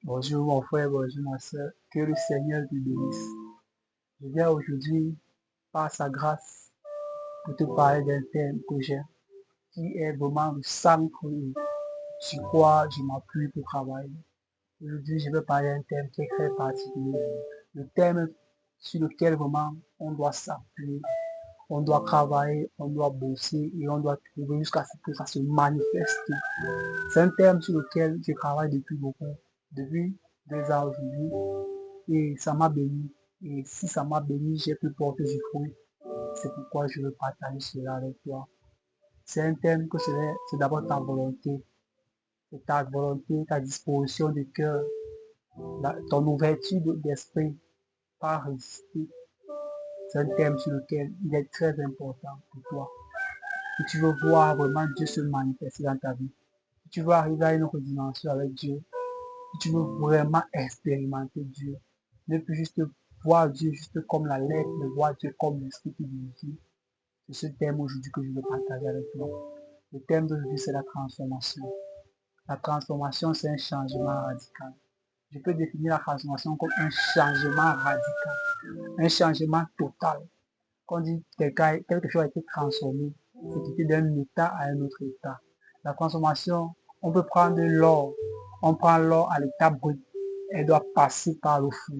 Bonjour mon frère, bonjour ma soeur. Que le Seigneur te bénisse. Je viens aujourd'hui, par sa grâce, pour te parler d'un thème que j'ai, qui est vraiment le centre sur quoi je m'appuie pour travailler. Aujourd'hui, je vais parler d'un thème qui est très particulier. Le thème sur lequel vraiment on doit s'appuyer, on doit travailler, on doit bosser et on doit trouver jusqu'à ce que ça se manifeste. C'est un thème sur lequel je travaille depuis beaucoup, depuis 2 ans aujourd'hui, et ça m'a béni. Et si ça m'a béni, j'ai pu porter du fruit. C'est pourquoi je veux partager cela avec toi. C'est un thème que c'est d'abord ta volonté. C'est ta volonté, ta disposition de cœur, ton ouverture d'esprit par résister. C'est un thème sur lequel il est très important pour toi. Si tu veux voir vraiment Dieu se manifester dans ta vie, si tu veux arriver à une autre dimension avec Dieu, si tu veux vraiment expérimenter Dieu, ne plus juste voir Dieu juste comme la lettre, mais voir Dieu comme l'esprit qui vivifie. C'est ce thème aujourd'hui que je veux partager avec toi. Le thème d'aujourd'hui, c'est la transformation. La transformation, c'est un changement radical. Je peux définir la transformation comme un changement radical, un changement total. Quand on dit quelque chose a été transformé, c'est quitter d'un état à un autre état. La transformation, on peut prendre l'or, on prend l'or à l'état brut, elle doit passer par le four.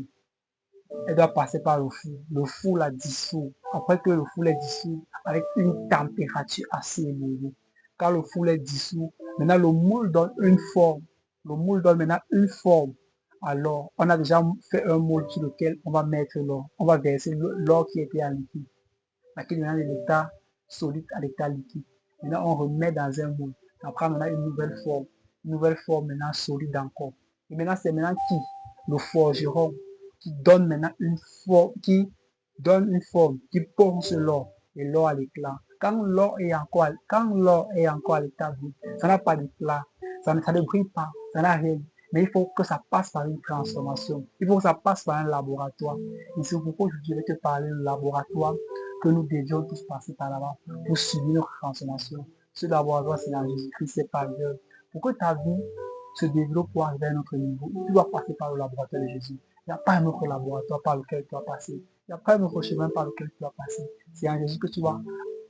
Elle doit passer par le four. Le four la dissout. Après que le four est dissous, avec une température assez élevée. Quand le four est dissous, maintenant le moule donne une forme. Le moule donne maintenant une forme. Alors, on a déjà fait un moule sur lequel on va mettre l'or. On va verser l'or qui était en liquide. Qui devient de l'état solide à l'état liquide. Maintenant, on remet dans un moule. On prend maintenant une nouvelle forme. Une nouvelle forme maintenant solide encore. Et maintenant, c'est maintenant qui? Le forgeron qui donne maintenant une forme, qui ponce l'or et l'or à l'éclat. Quand l'or est encore à l'état brut, ça n'a pas d'éclat, ça ne brille pas, ça n'a rien. Mais il faut que ça passe par une transformation. Il faut que ça passe par un laboratoire. Et c'est pourquoi je vais te parler du laboratoire que nous devions tous passer par là-bas pour subir notre transformation. Ce laboratoire, c'est dans Jésus-Christ, c'est par Dieu. Pour que ta vie se développe pour arriver à un autre niveau, tu dois passer par le laboratoire de Jésus. Il n'y a pas un autre laboratoire par lequel tu vas passer. Il n'y a pas un autre chemin par lequel tu vas passer. C'est en Jésus que tu vas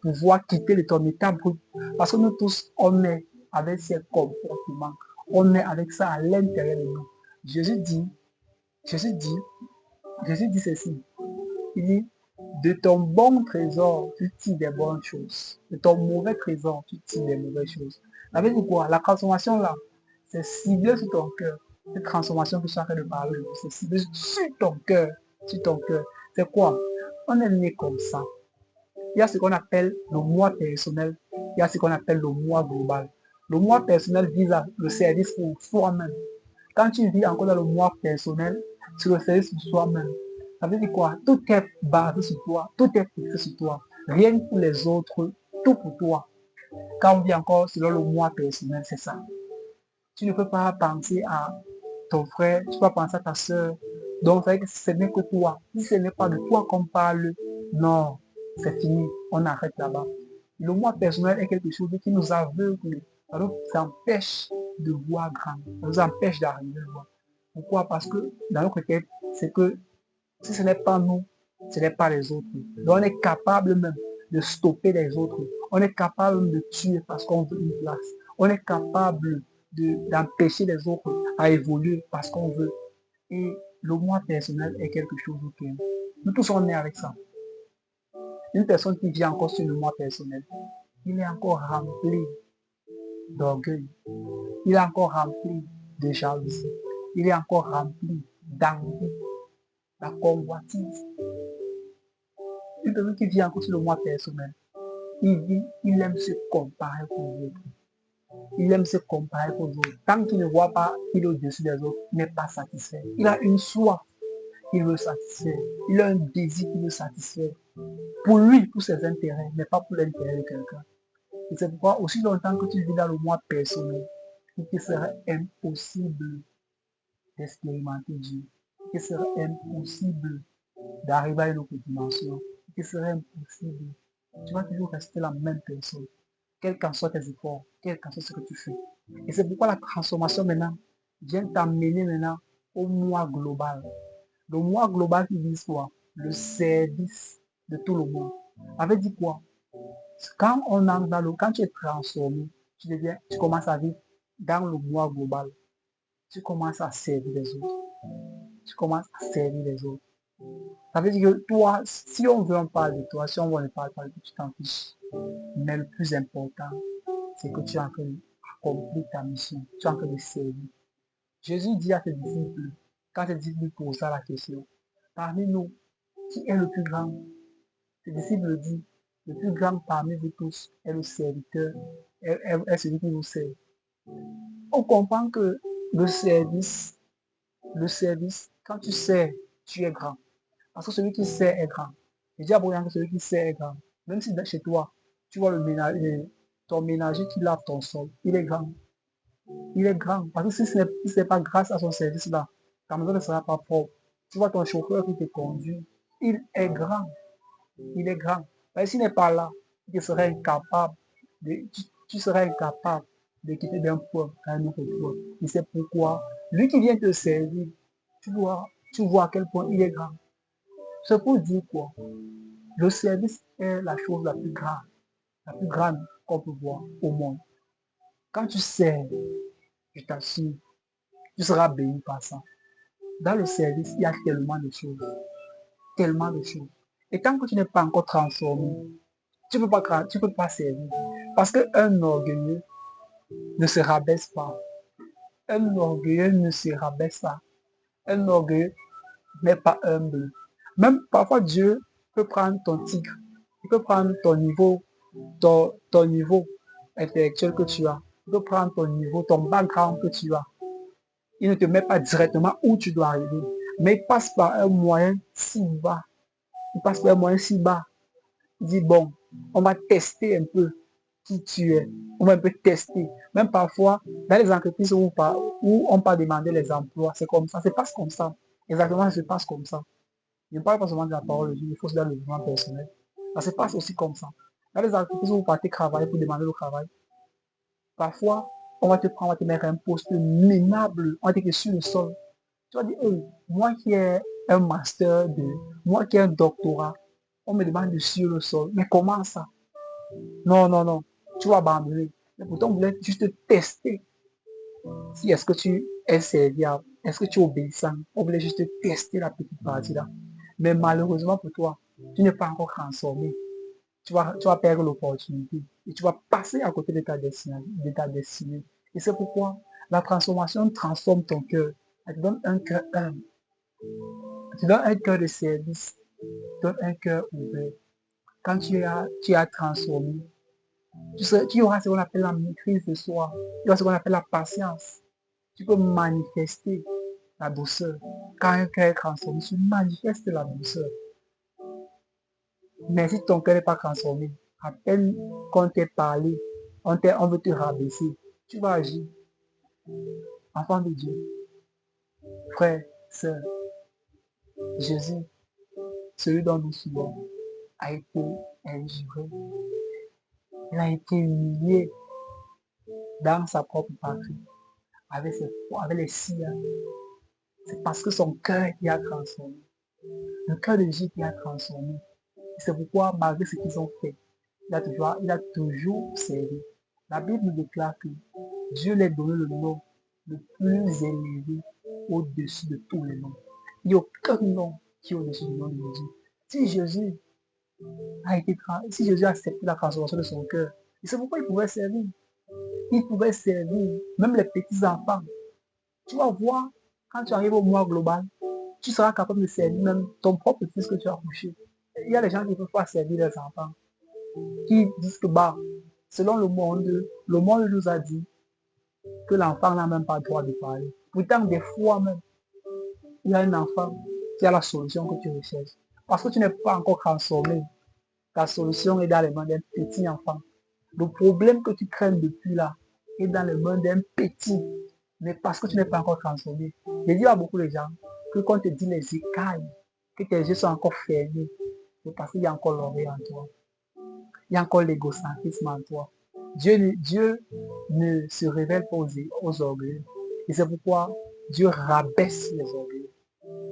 pouvoir quitter de ton état brut. Parce que nous tous, on est avec ces comportements. On est avec ça à l'intérieur de nous. Jésus dit, Jésus dit, Jésus dit ceci. Il dit, de ton bon trésor, tu tires des bonnes choses. De ton mauvais trésor, tu tires des mauvaises choses. Ça veut dire quoi? La transformation là, c'est ciblé sur ton cœur. Cette transformation que chacun de parler, c'est ciblé sur ton cœur. Sur ton cœur. C'est quoi? On est né comme ça. Il y a ce qu'on appelle le moi personnel. Il y a ce qu'on appelle le moi global. Le moi personnel vise le service pour soi-même. Quand tu vis encore dans le moi personnel, sur le service pour soi-même, ça veut dire quoi? Tout est basé sur toi, tout est fixé sur toi. Rien pour les autres, tout pour toi. Quand on vit encore selon le moi personnel, c'est ça. Tu ne peux pas penser à ton frère, tu peux penser à ta soeur. Donc, ce n'est que toi. Si ce n'est pas de toi qu'on parle, non, c'est fini. On arrête là-bas. Le moi personnel est quelque chose qui nous aveugle. Ça nous empêche de voir grand. Ça nous empêche d'arriver loin. Pourquoi? Parce que dans notre tête, c'est que si ce n'est pas nous, ce n'est pas les autres. Donc on est capable même de stopper les autres. On est capable de tuer parce qu'on veut une place. On est capable d'empêcher les autres à évoluer parce qu'on veut. Et le moi personnel est quelque chose auquel nous tous on est avec ça. Une personne qui vit encore sur le moi personnel, il est encore rempli d'orgueil. Il est encore rempli de jalousie. Il est encore rempli d'envie, la convoitise. Une personne qui vit encore sur le moi personnel, il aime se comparer aux autres. Il aime se comparer aux autres. Tant qu'il ne voit pas qu'il est au-dessus des autres, il n'est pas satisfait. Il a une soif qu'il veut satisfaire. Il a un désir qu'il veut satisfaire. Pour lui, pour ses intérêts, mais pas pour l'intérêt de quelqu'un. Et c'est pourquoi, aussi longtemps que tu vis dans le moi personnel, il te serait impossible d'expérimenter Dieu. Il te serait impossible d'arriver à une autre dimension. Il te serait impossible. Tu vas toujours rester la même personne, quels qu'en soient tes efforts. quel qu'en soit ce que tu fais. Et c'est pourquoi la transformation maintenant vient t'amener maintenant au moi global. Le moi global qui dit quoi? Le service de tout le monde. Avait dit quoi? Quand on entre dans le, quand tu es transformé, tu commences à vivre dans le moi global. Tu commences à servir les autres. Tu commences à servir les autres. Ça veut dire que toi, si on veut en parler de toi, si on veut ne parle pas de toi, tu t'en fiches. Mais le plus important, c'est que tu es en train d'accomplir ta mission. Tu es en train de servir. Jésus dit à ses disciples, quand ses disciples posent la question, parmi nous, qui est le plus grand? Ses disciples disent, le plus grand parmi vous tous est le serviteur, est celui qui vous sert. On comprend que le service, quand tu sers, tu es grand. Parce que celui qui sert est grand. Et dis à Brian que celui qui sert est grand. Même si chez toi, tu vois ton ménager qui lave ton sol, il est grand. Il est grand. Parce que si ce n'est pas grâce à son service-là, ta maison ne sera pas propre. Tu vois ton chauffeur qui te conduit, il est grand. Il est grand. Mais s'il n'est pas là, tu serais incapable tu serais incapable de quitter d'un point à un autre point. Et c'est pourquoi, lui qui vient te servir, tu vois à quel point il est grand. C'est pour dire quoi? Le service est la chose la plus grande qu'on peut voir au monde. Quand tu sers, je t'assure, tu seras béni par ça. Dans le service, il y a tellement de choses. Tellement de choses. Et tant que tu n'es pas encore transformé, tu ne peux pas servir. Parce qu'un orgueilleux ne se rabaisse pas. Un orgueilleux ne se rabaisse pas. Un orgueilleux n'est pas humble. Même parfois, Dieu peut prendre ton tigre. Il peut prendre ton niveau intellectuel que tu as. Il peut prendre ton niveau, ton background que tu as. Il ne te met pas directement où tu dois arriver. Mais il passe par un moyen si bas. Il passe par un moyen si bas. Il dit, bon, on va tester un peu qui tu es. On va un peu tester. Même parfois, dans les entreprises où on peut demander les emplois, c'est comme ça. Ça se passe comme ça. Exactement, ça se passe comme ça. Je ne parle pas seulement de la parole de Dieu, il faut se donner le développement personnel. Ça se passe aussi comme ça. Dans les entreprises où vous partez travailler pour demander le travail, parfois, on va te mettre un poste minable, on va te sur le sol. Tu vas dire, hey, moi qui ai un master 2, moi qui ai un doctorat, on me demande de sur le sol. Mais comment ça? Non, non, non. Tu vas abandonner. Mais pourtant, on voulait juste tester si est-ce que tu es serviable, est-ce que tu es obéissant. On voulait juste tester la petite partie là. Mais malheureusement pour toi, tu n'es pas encore transformé. Tu vas perdre l'opportunité et tu vas passer à côté de ta destinée. Et c'est pourquoi la transformation transforme ton cœur. Elle te donne un cœur humble. Elle te donne un cœur de service. Elle te donne un cœur ouvert. Quand tu as transformé, tu auras ce qu'on appelle la maîtrise de soi. Tu auras ce qu'on appelle la patience. Tu peux manifester la douceur. Quand un cœur est transformé, tu manifestes la douceur. Mais si ton cœur n'est pas transformé, à peine qu'on t'ait parlé, on veut te rabaisser, tu vas agir. Enfant de Dieu, frère, sœur, Jésus, celui dont nous suivons, a été injuré. Il a été humilié dans sa propre patrie, avec les siens. C'est parce que son cœur qui a transformé. Le cœur de Jésus qui a transformé. C'est pourquoi, malgré ce qu'ils ont fait, il a toujours servi. La Bible déclare que Dieu lui a donné le nom le plus élevé au-dessus de tous les noms. Il n'y a aucun nom qui est au-dessus du nom de Jésus. Si Jésus a accepté la transformation de son cœur, et c'est pourquoi il pouvait servir. Il pouvait servir même les petits enfants. Tu vas voir, quand tu arrives au mois global, tu seras capable de servir même ton propre fils que tu as couché. Il y a des gens qui ne peuvent pas servir les enfants, qui disent que bah, selon le monde nous a dit que l'enfant n'a même pas le droit de parler. Pourtant, des fois même, il y a un enfant qui a la solution que tu recherches. Parce que tu n'es pas encore transformé. Ta solution est dans les mains d'un petit enfant. Le problème que tu crains depuis là est dans les mains d'un petit. Mais parce que tu n'es pas encore transformé. Je dis à beaucoup de gens que quand on te dit les écailles, que tes yeux sont encore fermés, c'est parce qu'il y a encore l'orgueil en toi. Il y a encore l'égocentrisme en toi. Dieu ne se révèle pas aux orgueilleux. Et c'est pourquoi Dieu rabaisse les orgueilleux.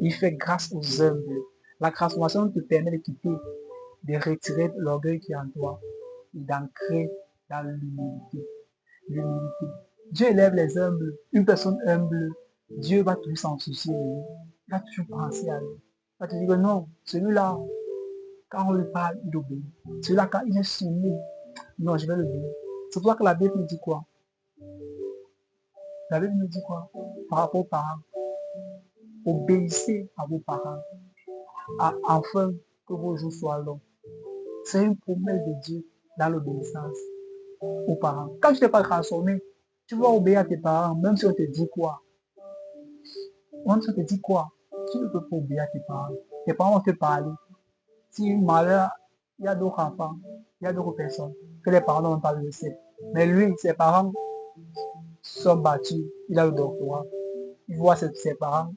Il fait grâce aux humbles. La transformation te permet de quitter, de retirer l'orgueil qui est en toi et d'ancrer dans l'humilité. L'humilité. Dieu élève les humbles. Une personne humble, Dieu va toujours s'en soucier de lui. Il va toujours penser à lui. Il va te dire que non, celui-là, quand on lui parle, il obéit. Celui-là, quand il est soumis, non, je vais le dire. C'est pour ça que la Bible nous dit quoi? La Bible nous dit quoi? Par rapport aux parents. Obéissez à vos parents, afin que vos jours soient longs. C'est une promesse de Dieu dans l'obéissance aux parents. Quand tu n'es pas transformé, tu vas obéir à tes parents, même si on te dit quoi. Même si on te dit quoi, tu ne peux pas obéir à tes parents. Tes parents vont te parler. Si malheur, il y a d'autres enfants, il y a d'autres personnes que les parents n'ont pas le sait. Mais lui, ses parents sont battus, il a le doctorat. Il voit ses parents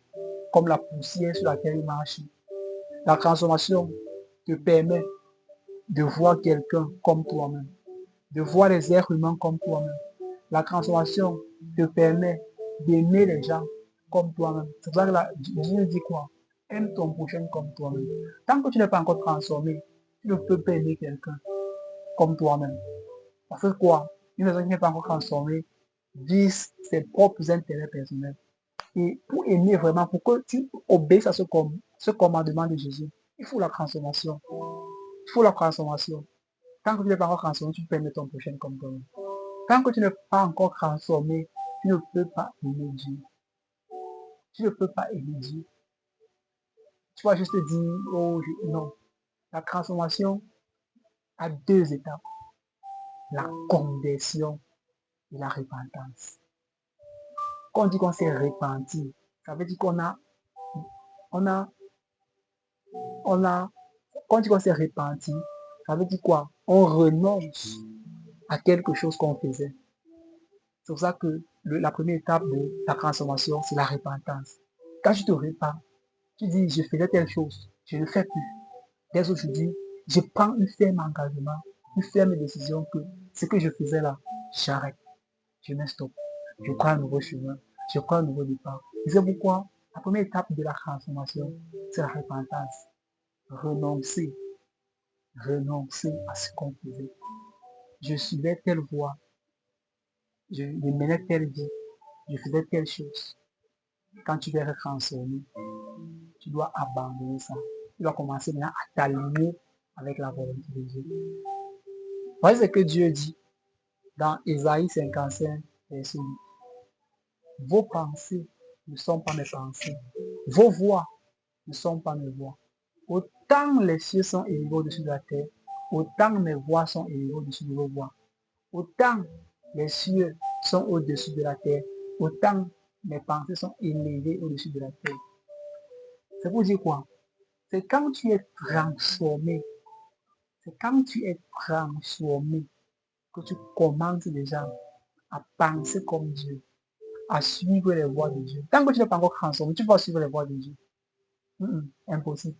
comme la poussière sur laquelle il marche. La transformation te permet de voir quelqu'un comme toi-même, de voir les êtres humains comme toi-même. La transformation te permet d'aimer les gens comme toi-même. C'est pour ça que Dieu dit quoi? Aime ton prochain comme toi-même. Tant que tu n'es pas encore transformé, tu ne peux pas aimer quelqu'un comme toi-même. Parce que quoi? Une personne qui n'est pas encore transformée vise ses propres intérêts personnels. Et pour aimer vraiment, pour que tu obéisses à ce commandement de Jésus, il faut la transformation. Il faut la transformation. Tant que tu n'es pas encore transformé, tu peux aimer ton prochain comme toi-même. Tant que tu n'es pas encore transformé, tu ne peux pas aimer Dieu. Tu ne peux pas aimer Dieu. Tu vas juste dire, oh, non. La transformation a deux étapes. La conversion et la repentance. Quand on dit qu'on s'est repenti, ça veut dire qu'on a, quand on dit qu'on s'est repenti, ça veut dire quoi? On renonce à quelque chose qu'on faisait. C'est pour ça que la première étape de la transformation, c'est la repentance. Quand tu te repens, tu dis, je faisais telle chose, je ne le fais plus. Dès aujourd'hui, je prends un ferme engagement, une ferme décision que ce que je faisais là, j'arrête, je mets stop. Je prends un nouveau chemin, je prends un nouveau départ. Et c'est pourquoi la première étape de la transformation, c'est la repentance. Renoncer, renoncer à ce qu'on faisait. Je suivais telle voie, je menais telle vie, je faisais telle chose. Quand tu veux être transformé, tu dois abandonner ça. Tu dois commencer maintenant à t'aligner avec la volonté de Dieu. Voyez ce que Dieu dit dans Ésaïe 55, verset 8. Vos pensées ne sont pas mes pensées. Vos voix ne sont pas mes voix. Autant les cieux sont élevés au-dessus de la terre, autant mes voix sont élevées au-dessus de vos voix. Autant les cieux sont au-dessus de la terre, autant mes pensées sont élevées au-dessus de la terre. C'est pour dire quoi? C'est quand tu es transformé, c'est quand tu es transformé que tu commences déjà à penser comme Dieu, à suivre les voies de Dieu. Tant que tu n'es pas encore transformé, tu vas suivre les voies de Dieu. Impossible.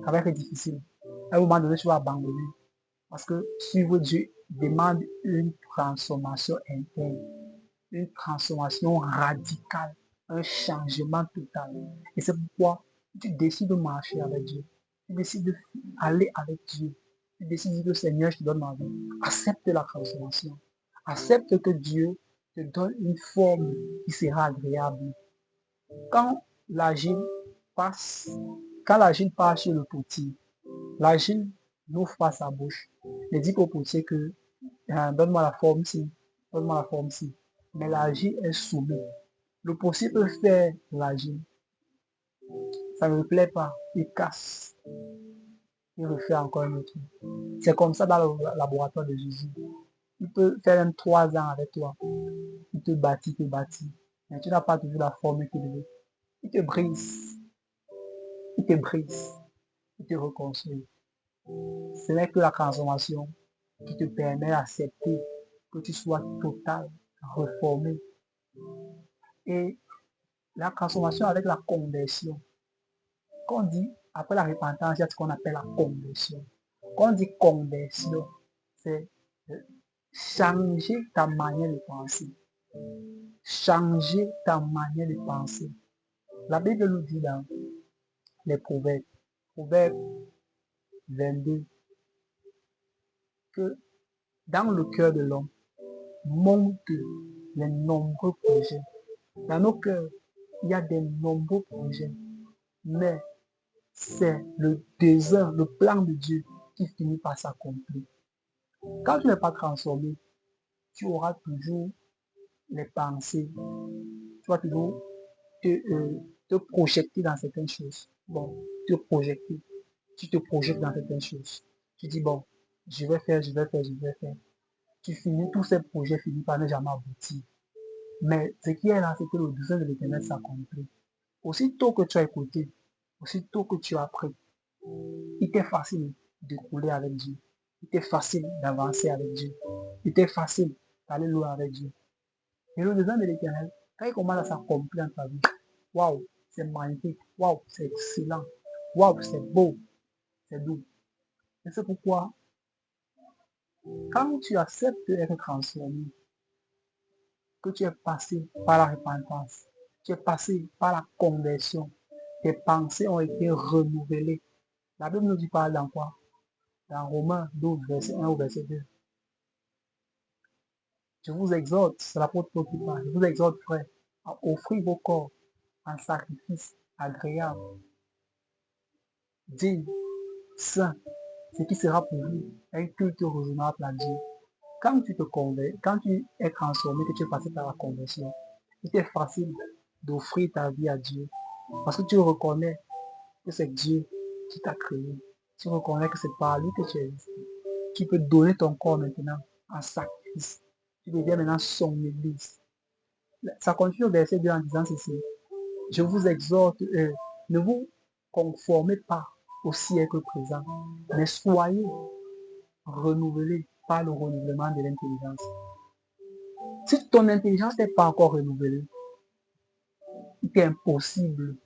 Ça va être difficile. À un moment donné, tu vas abandonner. Parce que suivre Dieu demande une transformation interne, une transformation radicale, un changement total. Et c'est pourquoi tu décides de marcher avec Dieu. Tu décides d'aller avec Dieu. Tu décides de dire, Seigneur, je te donne ma vie. Accepte la transformation. Accepte que Dieu te donne une forme qui sera agréable. Quand l'agile passe, quand l'agile passe sur le potier, l'agile n'ouvre pas sa bouche. Il dit au potier que donne-moi la forme ci, donne-moi la forme ci. Mais l'agile est soumis. Le potier peut faire l'agile. Ça ne lui plaît pas. Il casse. Il refait encore un autre. C'est comme ça dans le laboratoire de Jésus. Il peut faire même 3 ans avec toi. Il te bâtit, mais tu n'as pas toujours la forme qu'il veut. Il te brise. Il te brise. Il te reconstruit. Ce n'est que la transformation qui te permet d'accepter que tu sois total, reformé. Et la transformation avec la conversion. Quand on dit, après la repentance, il y a ce qu'on appelle la conversion. Quand on dit conversion, c'est changer ta manière de penser. Changer ta manière de penser. La Bible nous dit dans les Proverbes, Proverbes 22, que dans le cœur de l'homme montent les nombreux projets. Dans nos cœurs, il y a des nombreux projets, mais c'est le désir, le plan de Dieu qui finit par s'accomplir. Quand tu n'es pas transformé, tu auras toujours les pensées, tu vas toujours te projeter dans certaines choses. Bon, tu te projettes dans certaines choses. Tu dis, bon, je vais faire. Tu finis, tous ces projets finissent par ne jamais aboutir. Mais ce qui est là, c'est que le désir de l'Éternel s'accomplit. Aussitôt que tu as écouté, aussitôt que tu as appris, il t'est facile de rouler avec Dieu. Il t'est facile d'avancer avec Dieu. Il t'est facile d'aller loin avec Dieu. Et le désir de l'Éternel, quand il commence à s'accomplir dans ta vie, waouh, c'est magnifique, waouh, c'est excellent, waouh, c'est beau, c'est doux. Et c'est pourquoi, quand tu acceptes d'être transformé, que tu es passé par la repentance, tu es passé par la conversion, tes pensées ont été renouvelées. La Bible nous dit pas dans quoi? Dans Romains 12, verset 1 au verset 2. Je vous exhorte, c'est l'apôtre Paul qui parle, je vous exhorte, frère, à offrir vos corps en sacrifice agréable, digne, saint, ce qui sera pour vous un culte raisonnable à Dieu. Quand tu te convertis, quand tu es transformé, que tu es passé par la conversion, il est facile d'offrir ta vie à Dieu. Parce que tu reconnais que c'est Dieu qui t'a créé. Tu reconnais que c'est par lui que tu existes. Tu peux donner ton corps maintenant en sacrifice. Tu deviens maintenant son église. Ça continue au verset 2 en disant ceci. Je vous exhorte, ne vous conformez pas au siècle présent, mais soyez renouvelés par le renouvellement de l'intelligence. Si ton intelligence n'est pas encore renouvelée, il est impossible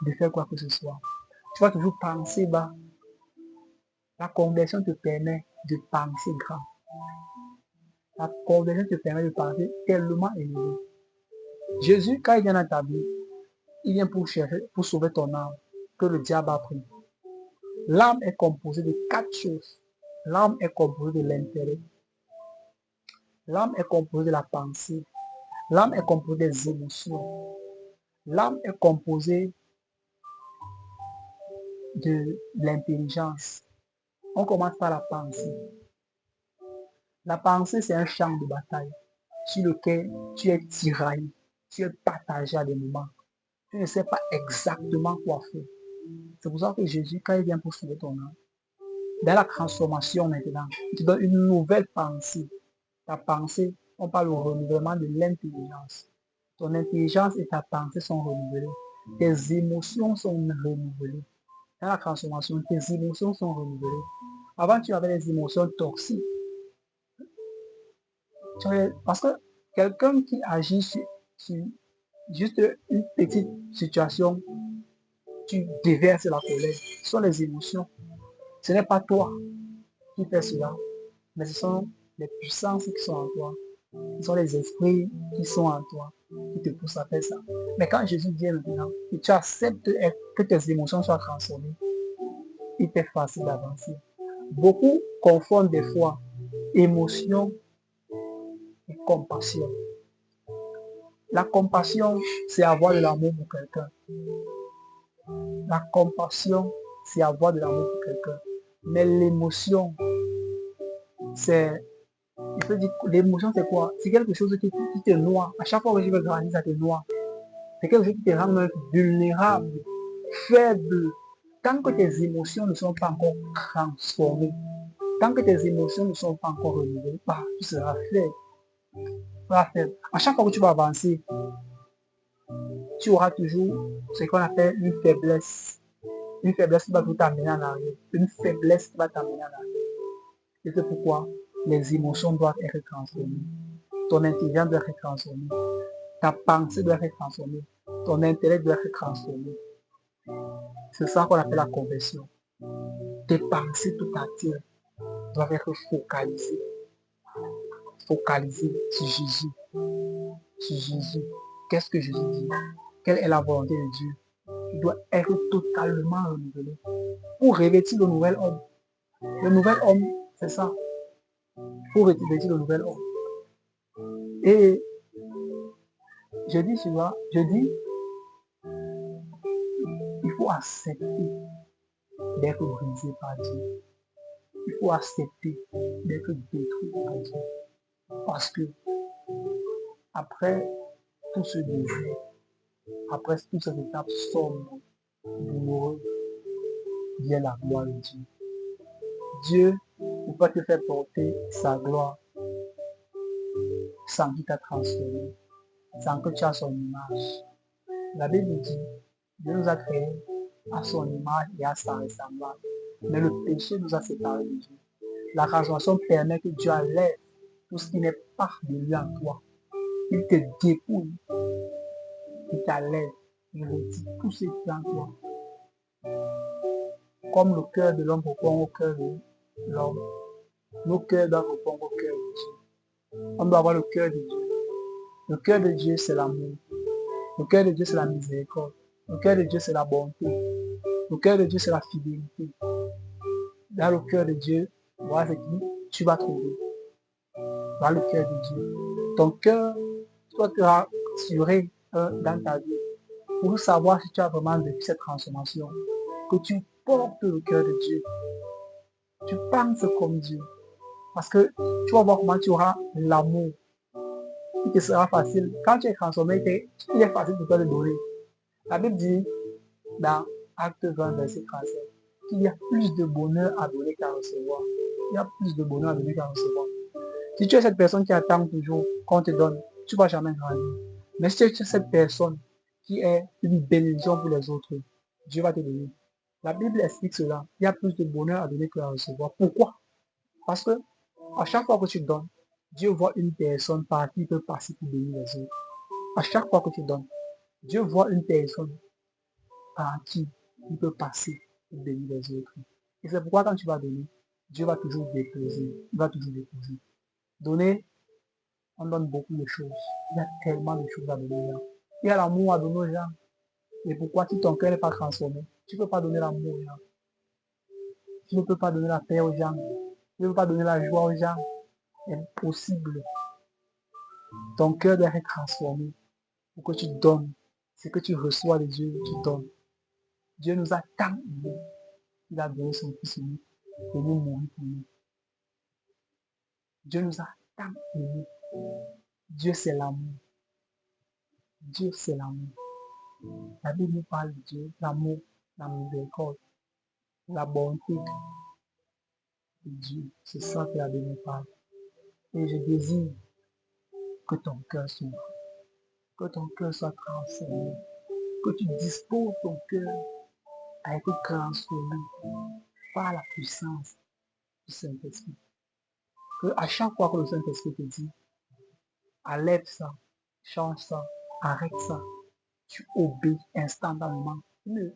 de faire quoi que ce soit. Tu vas toujours penser bas. La conversion te permet de penser grand. La conversion te permet de penser tellement élevé. Jésus, quand il vient dans ta vie, il vient pour chercher, pour sauver ton âme, que le diable a pris. L'âme est composée de 4 choses. L'âme est composée de l'intérêt. L'âme est composée de la pensée. L'âme est composée des émotions. L'âme est composée de l'intelligence. On commence par la pensée. La pensée, c'est un champ de bataille sur lequel tu es tiraillé, tu es partagé à des moments. Tu ne sais pas exactement quoi faire. C'est pour ça que Jésus, quand il vient pour sauver ton âme, dans la transformation maintenant, il te donne une nouvelle pensée. Ta pensée, on parle au renouvellement de l'intelligence. Ton intelligence et ta pensée sont renouvelées. Tes émotions sont renouvelées. Dans la transformation, tes émotions sont renouvelées. Avant, tu avais des émotions toxiques. Parce que quelqu'un qui agit sur juste une petite situation, tu déverses la colère. Ce sont les émotions. Ce n'est pas toi qui fais cela, mais ce sont les puissances qui sont en toi. Ce sont les esprits qui sont en toi, qui te poussent à faire ça. Mais quand Jésus vient maintenant, et tu acceptes que tes émotions soient transformées, il t'est facile d'avancer. Beaucoup confondent des fois émotion et compassion. La compassion, c'est avoir de l'amour pour quelqu'un. La compassion, c'est avoir de l'amour pour quelqu'un. Mais l'émotion, c'est... Il faut dire, l'émotion, c'est quoi? C'est quelque chose qui te noie. À chaque fois que tu veux grandir, ça te noie. C'est quelque chose qui te rend vulnérable, faible. Tant que tes émotions ne sont pas encore transformées, tant que tes émotions ne sont pas encore renouvelées, tu seras faible. À chaque fois que tu vas avancer, tu auras toujours ce qu'on appelle une faiblesse. Une faiblesse qui va tout t'amener en arrière. Une faiblesse qui va t'amener en arrière. Et c'est pourquoi les émotions doivent être transformées. Ton intelligence doit être transformée. Ta pensée doit être transformée. Ton intellect doit être transformé. C'est ça qu'on appelle la conversion. Tes pensées tout entières doivent être focalisées. focaliser sur Jésus. Sur Jésus. Qu'est-ce que Jésus dit? Quelle est la volonté de Dieu? Tu dois être totalement renouvelé pour revêtir le nouvel homme. Le nouvel homme, c'est ça. Pour revêtir le nouvel homme. Et je dis, tu vois, il faut accepter d'être brisé par Dieu. Il faut accepter d'être détruit par Dieu. Parce que après tout ce désir, après toute cette étape sombre, douloureuse, vient la gloire de Dieu. Dieu ne peut pas te faire porter sa gloire sans qu'il t'a transformé, sans que tu aies son image. La Bible dit, Dieu nous a créés à son image et à sa ressemblance. Mais le péché nous a séparés de Dieu. La résurrection permet que Dieu enlève tout ce qui n'est pas de lui en toi. Il te dépouille, il t'enlève, il retire tout ce qui est en toi. Comme le cœur de l'homme répond au cœur de l'homme, nos cœurs doivent répondre au cœur de Dieu. On doit avoir le cœur de Dieu. Le cœur de Dieu, c'est l'amour. Le cœur de Dieu, c'est la miséricorde. Le cœur de Dieu, c'est la bonté. Le cœur de Dieu, c'est la fidélité. Dans le cœur de Dieu, voilà ce que tu vas trouver. Dans le cœur de Dieu. Ton cœur doit te rassurer dans ta vie pour savoir si tu as vraiment vécu cette transformation. Que tu portes le cœur de Dieu. Tu penses comme Dieu. Parce que tu vas voir comment tu auras l'amour. Il te sera facile. Quand tu es transformé, il est facile de te le donner. La Bible dit dans Acte 20, verset 37, qu'il y a plus de bonheur à donner qu'à recevoir. Il y a plus de bonheur à donner qu'à recevoir. Si tu es cette personne qui attend toujours qu'on te donne, tu ne vas jamais grandir. Mais si tu es cette personne qui est une bénédiction pour les autres, Dieu va te donner. La Bible explique cela. Il y a plus de bonheur à donner qu'à recevoir. Pourquoi? Parce que à chaque fois que tu donnes, Dieu voit une personne par qui il peut passer pour bénir les autres. À chaque fois que tu donnes, Dieu voit une personne par qui il peut passer pour bénir les autres. Et c'est pourquoi quand tu vas donner, Dieu va toujours déposer. Il va toujours déposer. Donner, on donne beaucoup de choses. Il y a tellement de choses à donner là. Il y a l'amour à donner aux gens. Et pourquoi si ton cœur n'est pas transformé, tu ne peux pas donner l'amour aux gens. Tu ne peux pas donner la paix aux gens. Tu ne peux pas donner la joie aux gens. Impossible. Ton cœur doit être transformé pour que tu donnes. Ce que tu reçois de Dieu, tu donnes. Dieu nous a tant aimés. Il a donné son Fils unique pour nous mourir pour nous. Dieu nous a tant aimés. Dieu, c'est l'amour. Dieu, c'est l'amour. La Bible nous parle de Dieu, l'amour, la miséricorde, la bonté de Dieu. C'est ça que la Bible nous parle. Et je désire que ton cœur s'ouvre, que ton cœur soit transformé, que tu disposes ton cœur à être transformé par la puissance du Saint-Esprit. Que à chaque fois que le Saint-Esprit te dit, enlève ça, change ça, arrête ça, tu obéis instantanément. Ne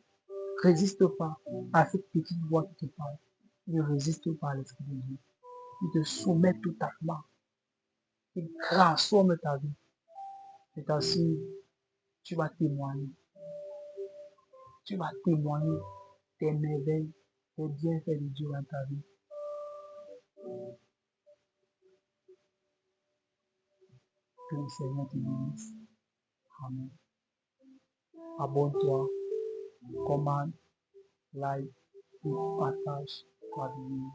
résiste pas à cette petite voix qui te parle. Ne résiste pas à l'Esprit de Dieu. Il te soumet totalement. Il transforme ta vie. Je t'assure, tu vas témoigner. Tu vas témoigner tes merveilles, tes bienfaits de Dieu dans ta vie. Que le Seigneur te bénisse. Amen. Abonne-toi, commande, like, et partage ta vidéo.